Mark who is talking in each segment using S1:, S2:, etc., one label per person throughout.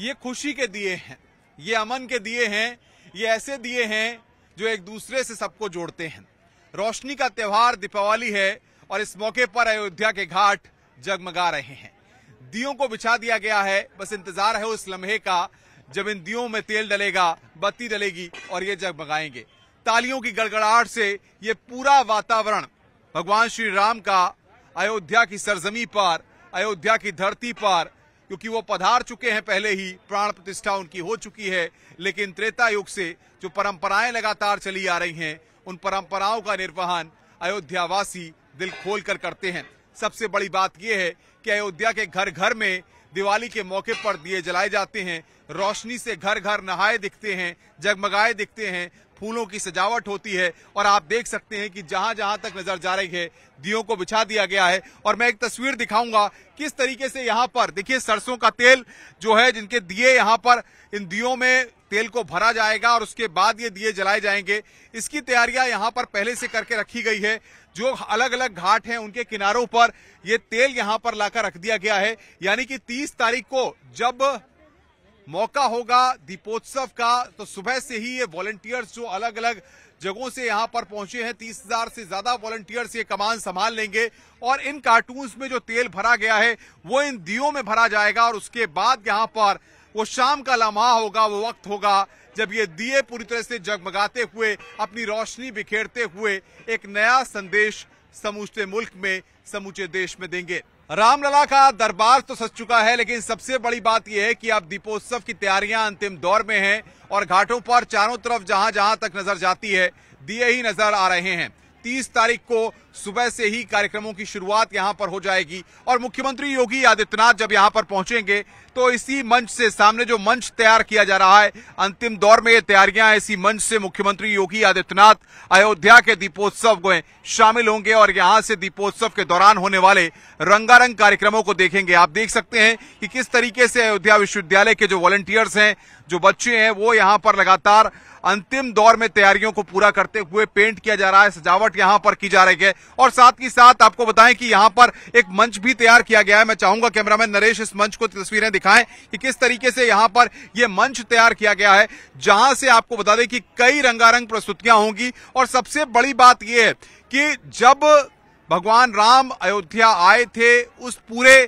S1: ये खुशी के दिए हैं, ये अमन के दिए हैं, ये ऐसे दिए हैं जो एक दूसरे से सबको जोड़ते हैं। रोशनी का त्योहार दीपावली है और इस मौके पर अयोध्या के घाट जगमगा रहे हैं। दियों को बिछा दिया गया है, बस इंतजार है उस लम्हे का जब इन दियों में तेल डलेगा, बत्ती डलेगी और ये जगमगाएंगे। तालियों की गड़गड़ाहट से ये पूरा वातावरण भगवान श्री राम का अयोध्या की सरजमी पर, अयोध्या की धरती पर, क्योंकि वो पधार चुके हैं पहले ही, प्राण प्रतिष्ठा उनकी हो चुकी है, लेकिन त्रेता युग से जो परंपराएं लगातार चली आ रही हैं, उन परंपराओं का निर्वहन अयोध्यावासी दिल खोलकर करते हैं। सबसे बड़ी बात यह है कि अयोध्या के घर घर में दिवाली के मौके पर दिए जलाए जाते हैं, रोशनी से घर घर नहाए दिखते हैं, जगमगाए दिखते हैं, फूलों की सजावट होती है और आप देख सकते हैं कि जहां जहां तक नजर जा रही है दियों को बिछा दिया गया है। और मैं एक तस्वीर दिखाऊंगा किस तरीके से यहां पर देखिए सरसों का तेल जो है, जिनके दिए यहां पर इन दियों में तेल को भरा जाएगा और उसके बाद ये दिए जलाए जाएंगे। इसकी तैयारियां यहां पर पहले से करके रखी गई है। जो अलग अलग घाट हैं उनके किनारों पर ये तेल यहां पर लाकर रख दिया गया है, यानी कि 30 तारीख को जब मौका होगा दीपोत्सव का तो सुबह से ही ये वॉलंटियर्स जो अलग अलग जगहों से यहां पर पहुंचे हैं, 30,000 से ज्यादा वॉलंटियर्स ये कमान संभाल लेंगे और इन कार्टून्स में जो तेल भरा गया है वो इन दियों में भरा जाएगा और उसके बाद यहां पर वो शाम का लम्हा होगा, वो वक्त होगा जब ये दिए पूरी तरह से जगमगाते हुए, अपनी रोशनी बिखेरते हुए एक नया संदेश समूचे मुल्क में, समूचे देश में देंगे। रामलला का दरबार तो सज चुका है, लेकिन सबसे बड़ी बात यह है कि अब दीपोत्सव की तैयारियां अंतिम दौर में हैं और घाटों पर चारों तरफ जहां जहां तक नजर जाती है दिए ही नजर आ रहे हैं। 30 तारीख को सुबह से ही कार्यक्रमों की शुरुआत यहां पर हो जाएगी और मुख्यमंत्री योगी आदित्यनाथ जब यहां पर पहुंचेंगे तो इसी मंच से, सामने जो मंच तैयार किया जा रहा है, अंतिम दौर में ये तैयारियां, इसी मंच से मुख्यमंत्री योगी आदित्यनाथ अयोध्या के दीपोत्सव में शामिल होंगे और यहां से दीपोत्सव के दौरान होने वाले रंगारंग कार्यक्रमों को देखेंगे। आप देख सकते हैं कि किस तरीके से अयोध्या विश्वविद्यालय के जो वॉलंटियर्स हैं, जो बच्चे हैं, वो यहां पर लगातार अंतिम दौर में तैयारियों को पूरा करते हुए पेंट किया जा रहा है, सजावट यहां पर की जा रही है और साथ ही साथ आपको बताएं कि यहां पर एक मंच भी तैयार किया गया है। मैं चाहूंगा कैमरामैन नरेश इस मंच को तस्वीरें दिखाएं कि किस तरीके से यहां पर यह मंच तैयार किया गया है, जहां से आपको बता दें कि कई रंगारंग प्रस्तुतियां होंगी। और सबसे बड़ी बात यह है कि जब भगवान राम अयोध्या आए थे, उस पूरे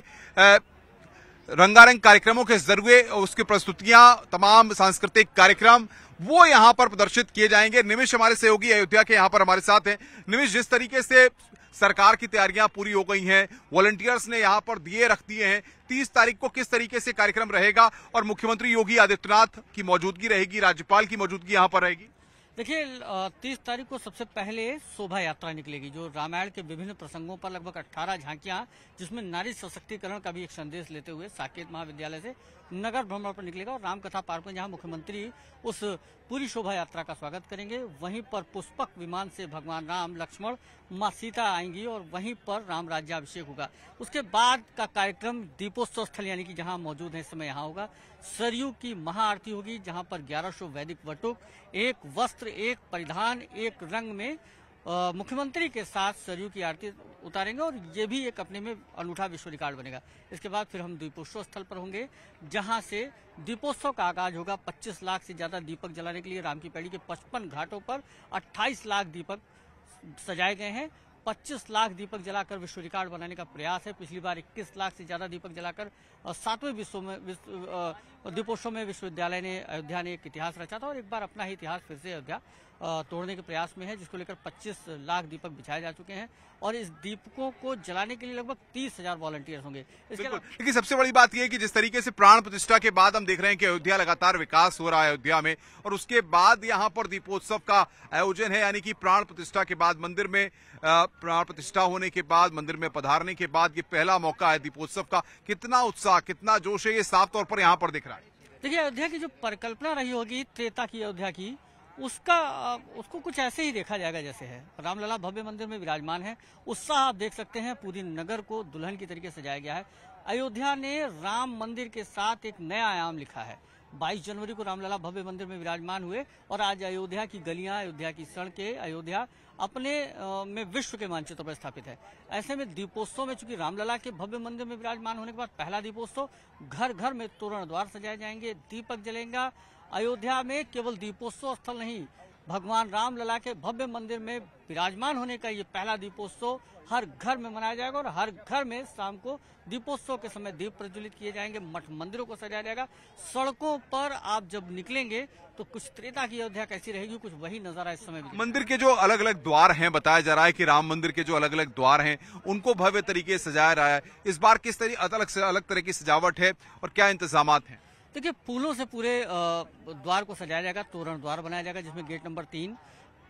S1: रंगारंग कार्यक्रमों के जरिए उसकी प्रस्तुतियां, तमाम सांस्कृतिक कार्यक्रम वो यहां पर प्रदर्शित किए जाएंगे। निमिष हमारे सहयोगी अयोध्या के यहां पर हमारे साथ हैं। निमिष, जिस तरीके से सरकार की तैयारियां पूरी हो गई हैं, वॉलंटियर्स ने यहां पर दिए रख दिए हैं, 30 तारीख को किस तरीके से कार्यक्रम रहेगा और मुख्यमंत्री योगी आदित्यनाथ की मौजूदगी रहेगी, राज्यपाल की मौजूदगी यहां पर रहेगी?
S2: देखिए, 30 तारीख को सबसे पहले शोभा यात्रा निकलेगी जो रामायण के विभिन्न प्रसंगों पर लगभग 18 झांकियां, जिसमें नारी सशक्तिकरण का भी एक संदेश लेते हुए साकेत महाविद्यालय से नगर भ्रमण पर निकलेगा और रामकथा पार्क में जहां मुख्यमंत्री उस पूरी शोभा यात्रा का स्वागत करेंगे, वहीं पर पुष्पक विमान से भगवान राम, लक्ष्मण, मां सीता आएंगी और वहीं पर राम राज्याभिषेक होगा। उसके बाद का कार्यक्रम दीपोत्सव स्थल यानी कि जहां मौजूद है इस समय यहाँ होगा। सरयू की महाआरती होगी जहां पर 1100 वैदिक वटुक, एक वस्त्र, एक परिधान, एक रंग में मुख्यमंत्री के साथ सरयू की आरती उतारेंगे और ये भी एक अपने में अनूठा विश्व रिकॉर्ड बनेगा। इसके बाद फिर हम दीपोत्सव स्थल पर होंगे जहां से दीपोत्सव का आगाज होगा। 25 लाख से ज्यादा दीपक जलाने के लिए राम की पैड़ी के 55 घाटों पर 28 लाख दीपक सजाए गए हैं। 25 लाख दीपक जलाकर विश्व रिकॉर्ड बनाने का प्रयास है। पिछली बार 21 लाख से ज्यादा दीपक जलाकर 7वें दीपोत्सव में विश्वविद्यालय ने, अयोध्या ने एक इतिहास रचा था और एक बार अपना ही इतिहास फिर से अयोध्या तोड़ने के प्रयास में है, जिसको लेकर 25 लाख दीपक बिछाए जा चुके हैं और इस दीपकों को जलाने के लिए लगभग 30,000 वॉलंटियर्स होंगे।
S1: लेकिन सबसे बड़ी बात यह है कि जिस तरीके से प्राण प्रतिष्ठा के बाद हम देख रहे हैं कि अयोध्या लगातार विकास हो रहा है अयोध्या में, और उसके बाद यहाँ पर दीपोत्सव का आयोजन है, यानी कि प्राण प्रतिष्ठा के बाद मंदिर में प्राण प्रतिष्ठा होने के बाद, मंदिर में पधारने के बाद ये पहला मौका है दीपोत्सव का। कितना उत्साह, कितना जोश है, ये साफ तौर पर यहाँ पर दिख रहा है।
S2: देखिए, अयोध्या की जो परिकल्पना रही होगी त्रेता की अयोध्या की, उसको कुछ ऐसे ही देखा जाएगा जैसे है। रामलला भव्य मंदिर में विराजमान है, उत्साह आप देख सकते हैं, पूरी नगर को दुल्हन की तरीके से सजाया गया है। अयोध्या ने राम मंदिर के साथ एक नया आयाम लिखा है। 22 जनवरी को रामलला भव्य मंदिर में विराजमान हुए और आज अयोध्या की गलियां, अयोध्या की सड़कें, अयोध्या अपने में विश्व के मानचित्र पर स्थापित है। ऐसे में दीपोत्सव में चूंकि रामलला के भव्य मंदिर में विराजमान होने के बाद पहला दीपोत्सव, घर घर में तोरण द्वार सजाए जाएंगे, दीपक जलेगा। अयोध्या में केवल दीपोत्सव स्थल नहीं, भगवान रामलला के भव्य मंदिर में विराजमान होने का ये पहला दीपोत्सव हर घर में मनाया जाएगा और हर घर में शाम को दीपोत्सव के समय दीप प्रज्वलित किए जाएंगे, मठ मंदिरों को सजाया जाएगा। सड़कों पर आप जब निकलेंगे तो कुछ त्रेता की अयोध्या कैसी रहेगी, कुछ वही नजारा इस समय भी।
S1: मंदिर के जो अलग अलग द्वार हैं, बताया जा रहा है कि राम मंदिर के जो अलग अलग द्वार हैं उनको भव्य तरीके से सजाया रहा है। इस बार किस तरह अलग तरह की सजावट है और क्या इंतजाम हैं?
S2: देखिए, फूलों से पूरे द्वार को सजाया जाएगा, तोरण द्वार बनाया जाएगा जिसमें गेट नंबर 3,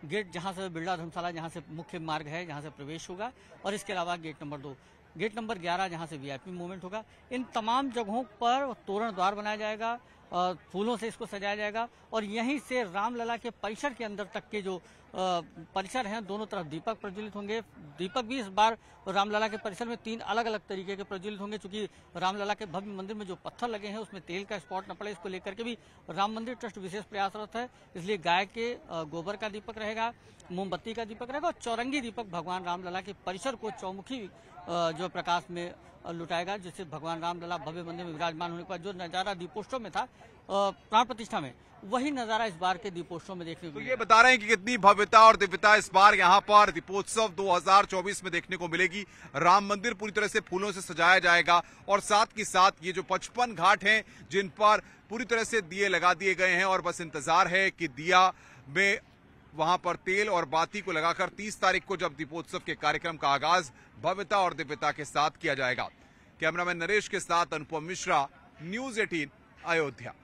S2: गेट जहां से बिरला धर्मशाला जहां से मुख्य मार्ग है जहां से प्रवेश होगा, और इसके अलावा गेट नंबर 2, गेट नंबर 11 जहां से वीआईपी मूवमेंट होगा। इन तमाम जगहों पर तोरण द्वार बनाया जाएगा, फूलों से इसको सजाया जाएगा और यहीं से रामलला के परिसर के अंदर तक के जो परिसर हैं दोनों तरफ दीपक प्रज्वलित होंगे। दीपक भी इस बार रामलला के परिसर में 3 अलग अलग तरीके के प्रज्वलित होंगे, क्योंकि रामलला के भव्य मंदिर में जो पत्थर लगे हैं उसमें तेल का स्पॉट न पड़े, इसको लेकर के भी राम मंदिर ट्रस्ट विशेष प्रयासरत है। इसलिए गाय के गोबर का दीपक रहेगा, मोमबत्ती का दीपक रहेगा और चौरंगी दीपक भगवान रामलला के परिसर को चौमुखी जो प्रकाश में लुटाएगा, जिससे भगवान रामलला भव्य मंदिर में विराजमान होने के बाद जो नजारा दीपोत्सव में था प्राण प्रतिष्ठा में, वही नजारा इस बार के दीपोत्सव में देखने को
S1: तो ये बता रहे हैं कि कितनी भव्यता और दिव्यता इस बार यहाँ पर दीपोत्सव 2024 में देखने को मिलेगी। राम मंदिर पूरी तरह से फूलों से सजाया जाएगा और साथ ही साथ ये जो 55 घाट हैं जिन पर पूरी तरह से दिए लगा दिए गए हैं और बस इंतजार है कि दिया में वहां पर तेल और बाती को लगाकर 30 तारीख को जब दीपोत्सव के कार्यक्रम का आगाज भव्यता और दिव्यता के साथ किया जाएगा। कैमरामैन नरेश के साथ अनुपम मिश्रा, न्यूज़ 18 अयोध्या।